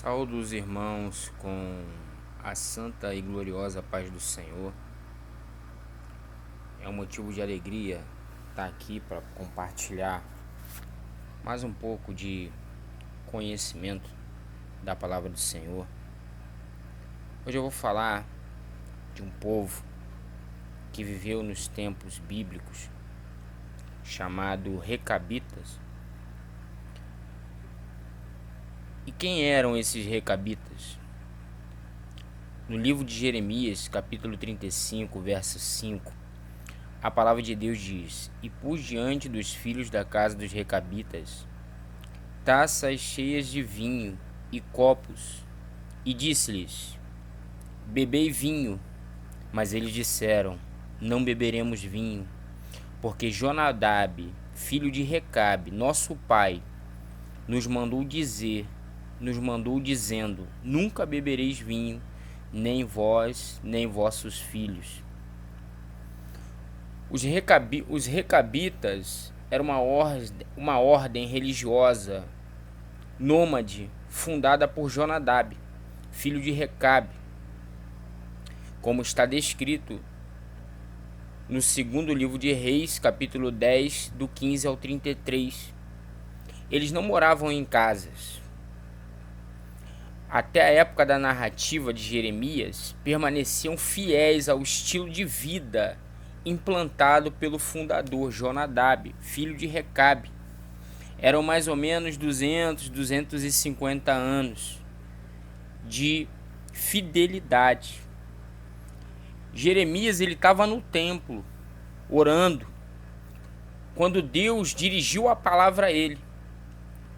Saúdo os irmãos com a santa e gloriosa paz do Senhor. É um motivo de alegria estar aqui para compartilhar mais um pouco de conhecimento da palavra do Senhor. Hoje eu vou falar de um povo que viveu nos tempos bíblicos, chamado Recabitas. E quem eram esses Recabitas? No livro de Jeremias, capítulo 35, verso 5, a palavra de Deus diz: E pus diante dos filhos da casa dos Recabitas taças cheias de vinho e copos, e disse-lhes: Bebei vinho. Mas eles disseram: Não beberemos vinho, porque Jonadab, filho de Recabe, nosso pai, nos mandou dizendo: Nunca bebereis vinho, nem vós, nem vossos filhos. Os Recabitas era uma ordem religiosa nômade fundada por Jonadab, filho de Recabe, como está descrito no segundo livro de Reis, capítulo 10, do 15 ao 33. Eles não moravam em casas. Até a época da narrativa de Jeremias, permaneciam fiéis ao estilo de vida implantado pelo fundador Jonadab, filho de Recabe. Eram mais ou menos 250 anos de fidelidade. Jeremias ele estava no templo, orando, quando Deus dirigiu a palavra a ele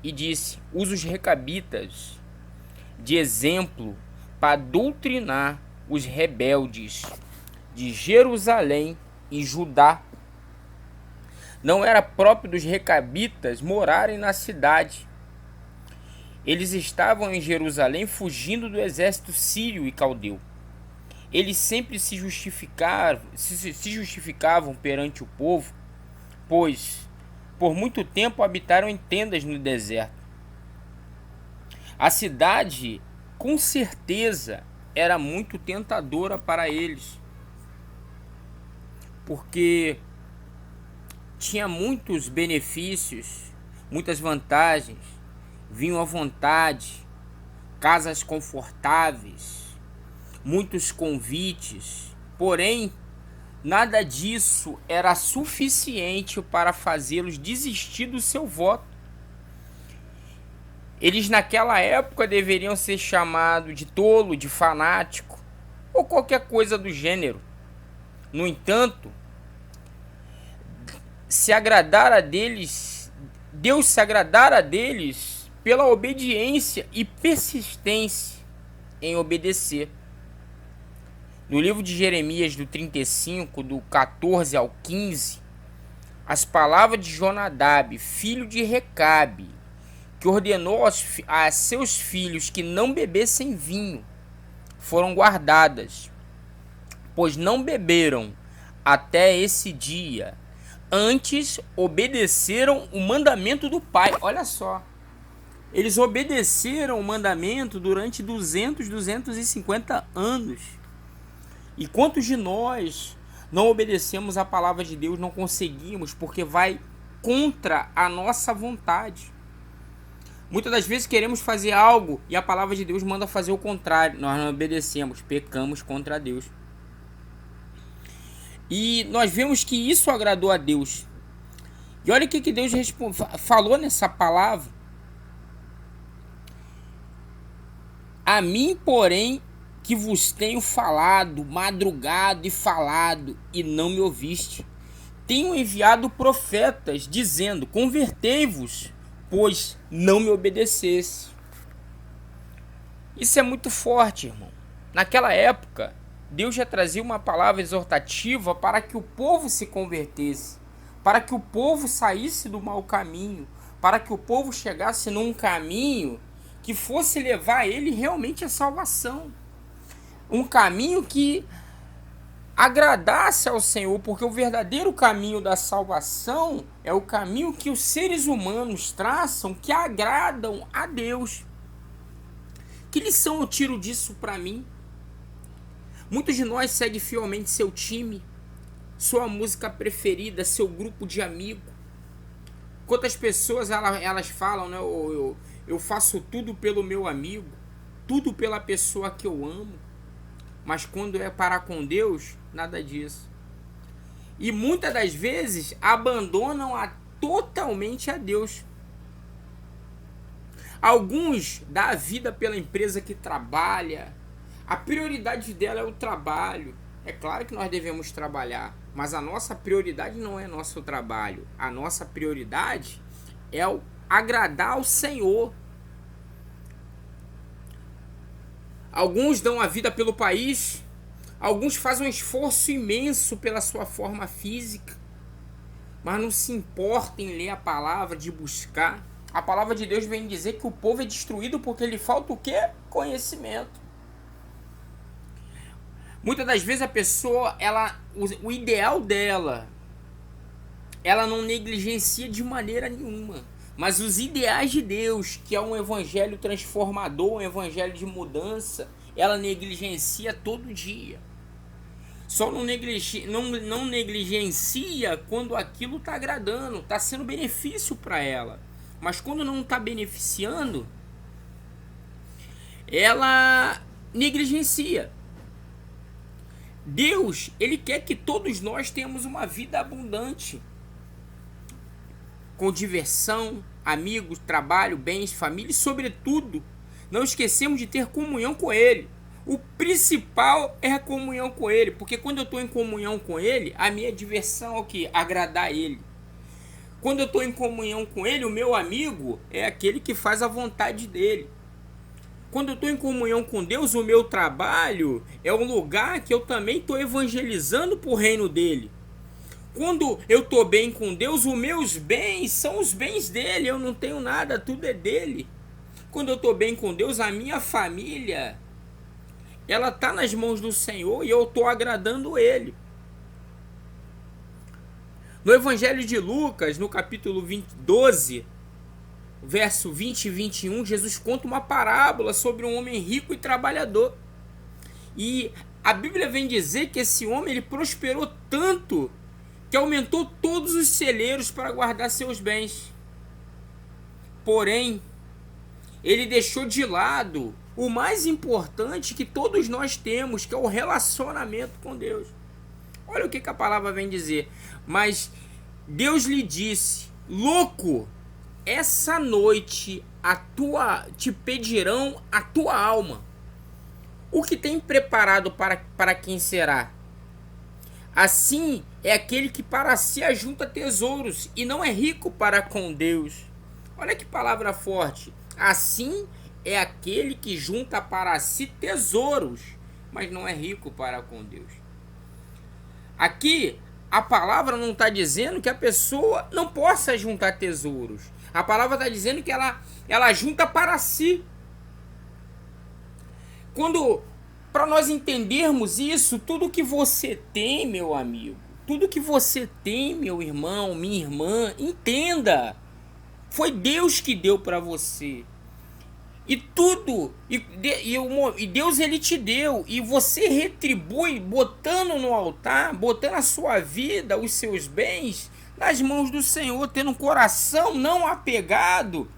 e disse: Usa os Recabitas de exemplo para doutrinar os rebeldes de Jerusalém e Judá. Não era próprio dos Recabitas morarem na cidade. Eles estavam em Jerusalém fugindo do exército sírio e caldeu. Eles sempre se justificavam perante o povo, pois por muito tempo habitaram em tendas no deserto. A cidade, com certeza, era muito tentadora para eles, porque tinha muitos benefícios, muitas vantagens, vinho à vontade, casas confortáveis, muitos convites. Porém, nada disso era suficiente para fazê-los desistir do seu voto. Eles naquela época deveriam ser chamados de tolo, de fanático ou qualquer coisa do gênero. No entanto, Deus se agradara deles pela obediência e persistência em obedecer. No livro de Jeremias, do 35, do 14 ao 15, as palavras de Jonadab, filho de Recabe, que ordenou a seus filhos que não bebessem vinho, foram guardadas, pois não beberam até esse dia. Antes obedeceram o mandamento do Pai. Olha só, eles obedeceram o mandamento durante 250 anos. E quantos de nós não obedecemos a palavra de Deus, não conseguimos, porque vai contra a nossa vontade? Muitas das vezes queremos fazer algo e a palavra de Deus manda fazer o contrário. Nós não obedecemos, pecamos contra Deus. E nós vemos que isso agradou a Deus. E olha o que Deus falou nessa palavra. A mim, porém, que vos tenho falado, madrugado e falado, e não me ouviste. Tenho enviado profetas, dizendo: Convertei-vos, pois não me obedecesse. Isso é muito forte, irmão. Naquela época, Deus já trazia uma palavra exortativa para que o povo se convertesse, para que o povo saísse do mau caminho, para que o povo chegasse num caminho que fosse levar ele realmente à salvação. Um caminho que agradasse ao Senhor, porque o verdadeiro caminho da salvação é o caminho que os seres humanos traçam, que agradam a Deus. Que lição eu tiro disso para mim? Muitos de nós seguem fielmente seu time, sua música preferida, seu grupo de amigos. Quantas pessoas elas falam, né? Eu faço tudo pelo meu amigo, tudo pela pessoa que eu amo. Mas quando é para com Deus, nada disso. E muitas das vezes abandonam totalmente a Deus. Alguns dão a vida pela empresa que trabalha. A prioridade dela é o trabalho. É claro que nós devemos trabalhar, mas a nossa prioridade não é nosso trabalho. A nossa prioridade é o agradar ao Senhor. Alguns dão a vida pelo país. Alguns fazem um esforço imenso pela sua forma física, mas não se importam em ler a palavra, de buscar. A palavra de Deus vem dizer que o povo é destruído porque lhe falta o quê? Conhecimento. Muitas das vezes a pessoa, o ideal dela, ela não negligencia de maneira nenhuma. Mas os ideais de Deus, que é um evangelho transformador, um evangelho de mudança, ela negligencia todo dia. Só não negligencia quando aquilo está agradando, está sendo benefício para ela. Mas quando não está beneficiando, ela negligencia. Deus, Ele quer que todos nós tenhamos uma vida abundante, com diversão, amigos, trabalho, bens, família e, sobretudo, não esquecemos de ter comunhão com Ele. O principal é a comunhão com Ele, porque quando eu estou em comunhão com Ele, a minha diversão é o quê? Agradar Ele. Quando eu estou em comunhão com Ele, o meu amigo é aquele que faz a vontade dEle. Quando eu estou em comunhão com Deus, o meu trabalho é um lugar que eu também estou evangelizando para o reino dEle. Quando eu estou bem com Deus, os meus bens são os bens dEle, eu não tenho nada, tudo é dEle. Quando eu estou bem com Deus, a minha família, ela está nas mãos do Senhor e eu estou agradando Ele. No Evangelho de Lucas, no capítulo 12, verso 20 e 21, Jesus conta uma parábola sobre um homem rico e trabalhador. E a Bíblia vem dizer que esse homem ele prosperou tanto que aumentou todos os celeiros para guardar seus bens. Porém, ele deixou de lado o mais importante que todos nós temos, que é o relacionamento com Deus. Olha o que a palavra vem dizer. Mas Deus lhe disse: louco, essa noite te pedirão a tua alma. O que tem preparado para quem será? Assim é aquele que para si ajunta tesouros e não é rico para com Deus. Olha que palavra forte. Assim é aquele que junta para si tesouros, mas não é rico para com Deus. Aqui a palavra não está dizendo que a pessoa não possa juntar tesouros. A palavra está dizendo que ela junta para si. Para nós entendermos isso, tudo que você tem, meu amigo, tudo que você tem, meu irmão, minha irmã, entenda, foi Deus que deu para você. E tudo, e Deus ele te deu, e você retribui botando no altar, botando a sua vida, os seus bens nas mãos do Senhor, tendo um coração não apegado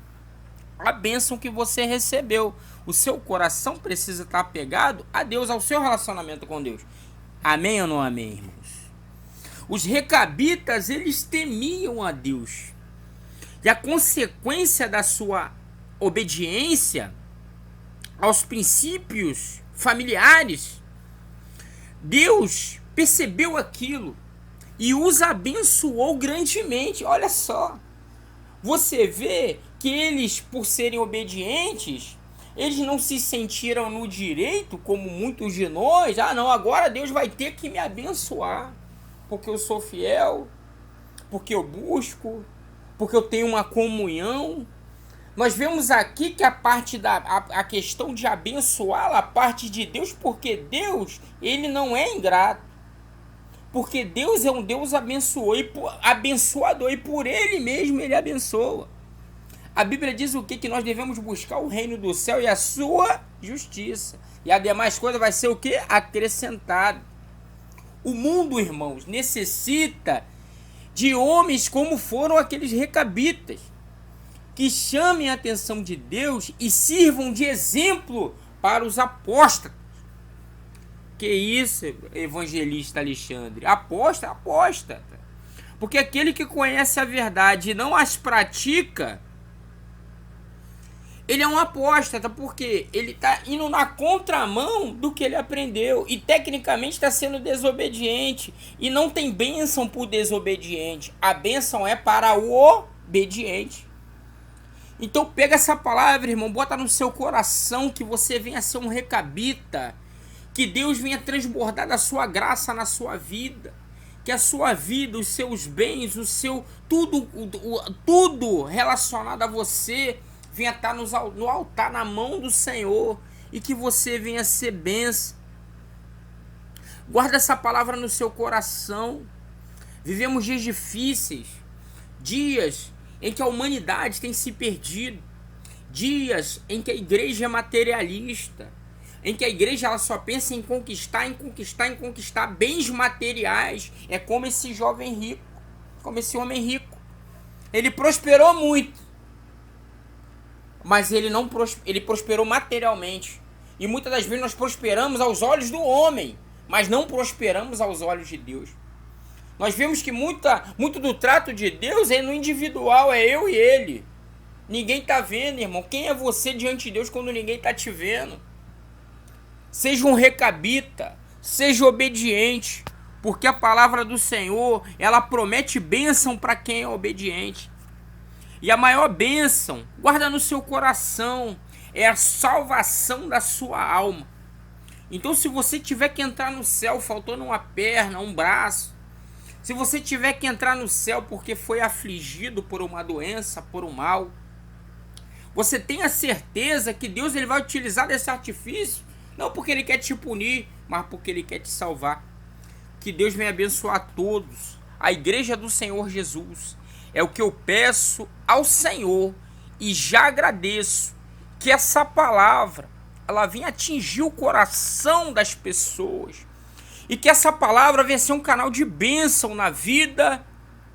à bênção que você recebeu. O seu coração precisa estar apegado a Deus, ao seu relacionamento com Deus. Amém ou não amém, irmãos? Os recabitas, eles temiam a Deus. E a consequência da sua obediência aos princípios familiares, Deus percebeu aquilo e os abençoou grandemente. Olha só, você vê que eles, por serem obedientes, eles não se sentiram no direito, como muitos de nós. Ah, não, agora Deus vai ter que me abençoar, porque eu sou fiel, porque eu busco, porque eu tenho uma comunhão. Nós vemos aqui que a questão de abençoá-la, a parte de Deus, porque Deus, ele não é ingrato. Porque Deus é um Deus abençoador, e por ele mesmo ele abençoa. A Bíblia diz o que? Que nós devemos buscar o reino do céu e a sua justiça. E a demais coisa vai ser o que? Acrescentado. O mundo, irmãos, necessita de homens como foram aqueles recabitas, que chamem a atenção de Deus e sirvam de exemplo para os apóstolos. Que isso, evangelista Alexandre? Aposta. Porque aquele que conhece a verdade e não as pratica, ele é um apóstata, porque ele está indo na contramão do que ele aprendeu e tecnicamente está sendo desobediente. E não tem bênção para o desobediente, a bênção é para o obediente. Então pega essa palavra, irmão, bota no seu coração, que você venha ser um recabita, que Deus venha transbordar da sua graça na sua vida, que a sua vida, os seus bens, o seu tudo relacionado a você venha estar no altar, na mão do Senhor, e que você venha ser bênção. Guarda essa palavra no seu coração. Vivemos dias difíceis, dias em que a humanidade tem se perdido, dias em que a igreja é materialista, em que a igreja ela só pensa em conquistar bens materiais. É como esse jovem rico, como esse homem rico. Ele prosperou muito, mas ele prosperou materialmente. E muitas das vezes nós prosperamos aos olhos do homem, mas não prosperamos aos olhos de Deus. Nós vemos que muito do trato de Deus é no individual, é eu e ele. Ninguém está vendo, irmão. Quem é você diante de Deus quando ninguém está te vendo? Seja um recabita, seja obediente, porque a palavra do Senhor, ela promete bênção para quem é obediente. E a maior bênção, guarda no seu coração, é a salvação da sua alma. Então, se você tiver que entrar no céu faltando uma perna, um braço, se você tiver que entrar no céu porque foi afligido por uma doença, por um mal, você tenha certeza que Deus ele vai utilizar desse artifício, não porque Ele quer te punir, mas porque Ele quer te salvar. Que Deus venha abençoar todos. A igreja do Senhor Jesus. É o que eu peço ao Senhor e já agradeço que essa palavra ela venha atingir o coração das pessoas e que essa palavra venha ser um canal de bênção na vida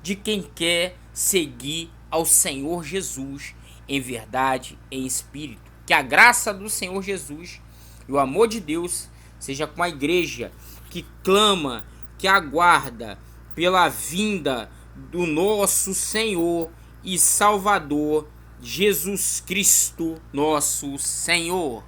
de quem quer seguir ao Senhor Jesus em verdade, em espírito. Que a graça do Senhor Jesus e o amor de Deus seja com a igreja que clama, que aguarda pela vinda do nosso Senhor e Salvador Jesus Cristo, nosso Senhor.